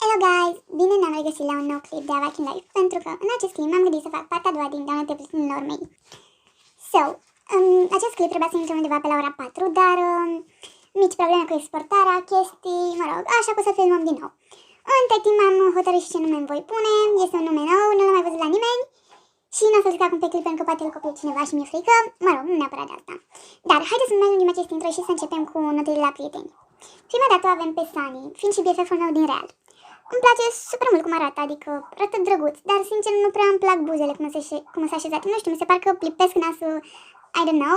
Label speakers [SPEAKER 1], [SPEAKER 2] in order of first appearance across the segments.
[SPEAKER 1] Hello guys! Bine ne-am regăsit la un nou clip de Avakin Life, pentru că în acest clip m-am gândit să fac partea a doua din Doamne prietenilor mei. Acest clip trebuia să intre undeva pe la ora 4, dar mici probleme cu exportarea, chestii, mă rog, așa că o să filmăm din nou. Între timp am hotărât și ce nume îmi voi pune, este un nume nou, nu l-am mai văzut la nimeni și nu o să zic acum pe clip pentru că poate îl copie cineva și mi-e frică, mă rog, nu neapărat de asta. Dar haideți să nu mai lungim acest intro și să începem cu notele la prieteni. Prima dată avem pe Sunny, fiind și BFF-ul meu din real. Îmi place super mult cum arată, adică arată drăguț, dar sincer nu prea îmi plac buzele cum s-a așezat. Nu știu, mi se pare că lipesc nasul, I don't know,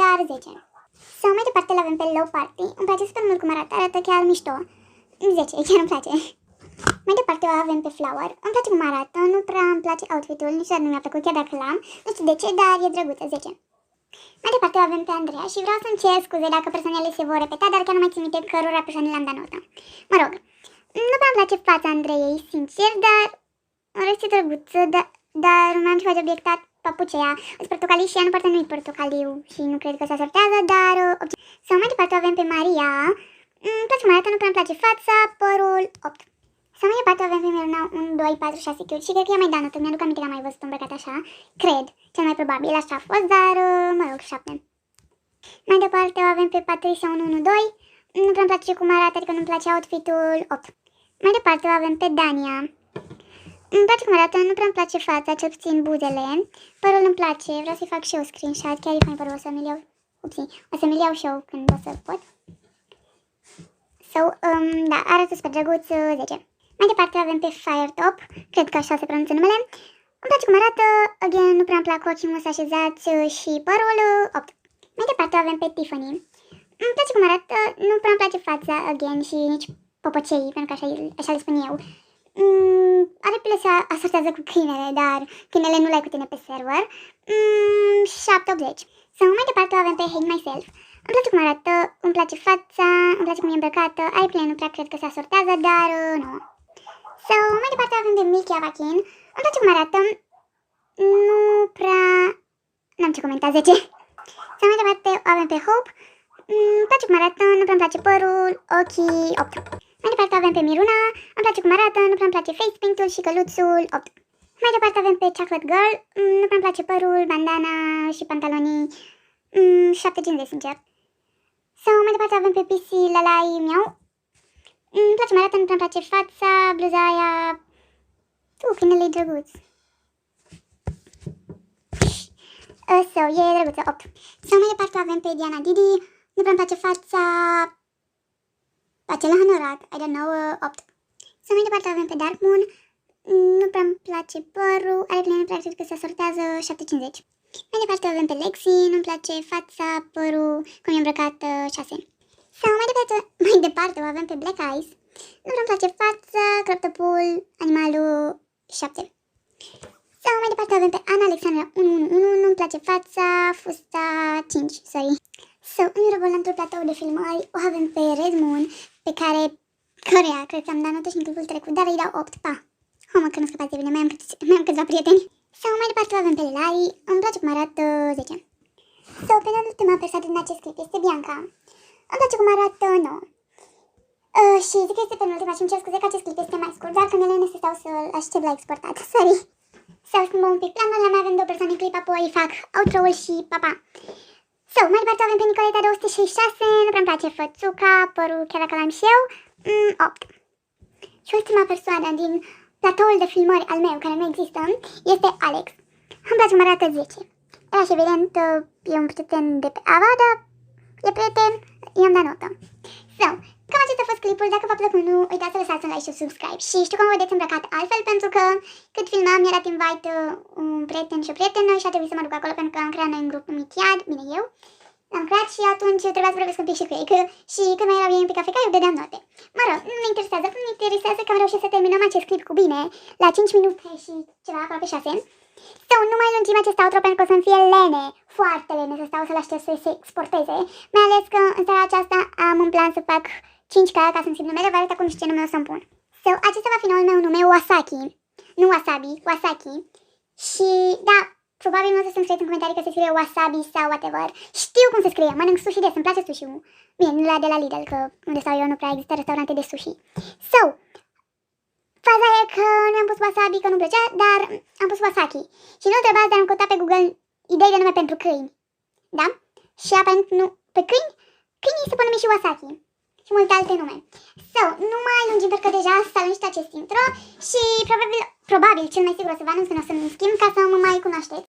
[SPEAKER 1] dar 10. Sau mai departe îl avem pe Low Party, îmi place super mult cum arată chiar mișto. 10, chiar îmi place. Mai departe o avem pe Flower, îmi place cum arată, nu prea îmi place outfit-ul, niciodată nu mi-a plăcut chiar dacă l-am, nu știu de ce, dar e drăguță, 10. Mai departe o avem pe Andreea și vreau să-mi cer scuze dacă persoanele se vor repeta, dar chiar nu mai țin minte cărora persoane le-am dat notă. Mă rog, nu prea îmi place fața Andreei, sincer, dar în rest e drăguță, dar nu am ceva de obiectat papucea. Îți portocaliu și ea nu poartă nimic portocaliu și nu cred că se asortează, dar... Sau mai departe o avem pe Maria, îmi place cum arată, nu prea îmi place fața, părul, 8. Sau mai departe o avem pe Miruna 1, 2, 4, 6, cute și cred că ea mai dat notă, mi-aduc aminte că am mai văzut îmbrăcat așa, cred, cel mai probabil, așa a fost, dar mă rog, 7. Mai departe o avem pe Patricia 1, 1, 2, nu prea îmi place cum arată, adică nu-mi place outfit-ul, 8. Mai departe o avem pe Dania. Îmi place cum arată, nu prea îmi place fața, cel puțin buzele. Părul îmi place, vreau să-i fac și eu screenshot, chiar e fain părul, o să mi-l iau. O să mi-l iau și eu când o să pot. Da, arată super drăguț, 10. Mai departe avem pe Firetop, cred că așa se pronunță numele. Îmi place cum arată, again, nu prea îmi plac ochii cum s-a așezat și părul, 8. Mai departe avem pe Tiffany. Îmi place cum arată, nu prea îmi place fața, again, și nici popocei, pentru că așa le spun eu. Aripile se asortează cu câinele, dar câinele nu l-ai cu tine pe server. 7-80. Sau mai departe o avem pe Hate Myself. Îmi place cum arată, îmi place fața, îmi place cum e îmbrăcată, aripile nu prea cred că se asortează, dar nu. Sau mai departe avem pe Milky Avakin. Îmi place cum arată, nu prea... n-am ce comenta, 10. Sau mai departe avem pe Hope. Îmi place cum arată, nu prea îmi place părul, ochii, 8. Mai departe avem pe Miruna, îmi place cum arată, nu prea îmi place face paint-ul și căluțul, 8. Mai departe avem pe Chocolate Girl, nu prea îmi place părul, bandana și pantalonii, 7,50 sincer. Sau mai departe avem pe PC Lalai Miau, îmi place cum arată, nu prea îmi place fața, bluza aia, câinele-i drăguț. E drăguță, 8. Sau mai departe avem pe Diana Didi, nu prea îmi place fața, acela hanorat, I don't know, 8. Sau mai departe avem pe Dark Moon, nu prea îmi place părul, aripile nu prea cred că se asortează, 7,50. Mai departe avem pe Lexi, nu-mi place fața, părul, cum e îmbrăcat, 6. Sau mai departe o avem pe Black Eyes, nu prea îmi place fața, crop top-ul, animalul, 7. Sau mai departe avem pe Ana Alexandra 111, nu-mi place fața, fusta, 5, sorry. În mirobolantul platou de filmări o avem pe Red Moon, pe căreia cred că am dat notă și în clipul trecut, dar îi dau 8, pa. Mă, că nu scăpați de bine, mai am câțiva prieteni. Sau mai departe o avem pe Lari, îmi place cum arată, 10. Penultima persoană din acest clip este Bianca. Îmi place cum arată, 9. Și zic că este penultima și îmi cer scuze că acest clip este mai scurt, dar că mele ne stau să-l aștept la exportat, sorry. Sau schimbăm un pic planul, mai avem 2 persoane în clip, apoi fac outro-ul și papa. Mai departe avem pe Nicoleta 266, nu prea-mi place fățuca, părul chiar dacă l-am și eu, 8. Și ultima persoană din platoul de filmări al meu, care nu există, este Alex. Îmi place cum arată, 10. Era și evident, e un prieten de pe Ava, dar e prieten, i-am dat notă. Cam acesta a fost clipul, dacă v-a plăcut, nu uitați să lăsați un like și subscribe. Și știu că mă vedeți îmbrăcat altfel, pentru că cât filmam era invite un prieten și o prietenă și a trebuit să mă duc acolo pentru că am creat noi un grup numit Iad, bine eu. L-am creat și atunci trebuia să vorbesc un pic și cu ei, și când mai erau ei un pic africa, eu dădeam note. Mă rog, nu mă interesează că am reușit să terminăm acest clip cu bine, la 5 minute și ceva, aproape 6. Nu mai lungim acest outro pentru că o să-mi fie lene, foarte lene, să stau să-l aștept să se exporteze. Mai ales că în seara aceasta am un plan să fac 5K ca să-mi schimb numele, vă arăt acum și ce nume o să-mi pun. Acesta va fi noul meu nume, Wasaki, nu Wasabi, Wasaki. Și da, probabil nu o să-mi scrieți în comentarii că se scrie Wasabi sau whatever. Știu cum se scrie, mănânc sushi des, îmi place sushi-ul. Bine, nu la de la Lidl, că unde stau eu nu prea există restaurante de sushi. Faza e că nu am pus wasabi, că nu-mi plăcea, dar am pus wasaki. Și nu întrebați, dar am căutat pe Google idei de nume pentru câini. Da? Și aparent nu, pe câinii se pot numi și wasaki. Și multe alte nume. So, nu mai lungim pentru că deja s-a lungit acest intro și probabil cel mai sigur o să vă anunț când o să-mi schimb ca să mă mai cunoașteți.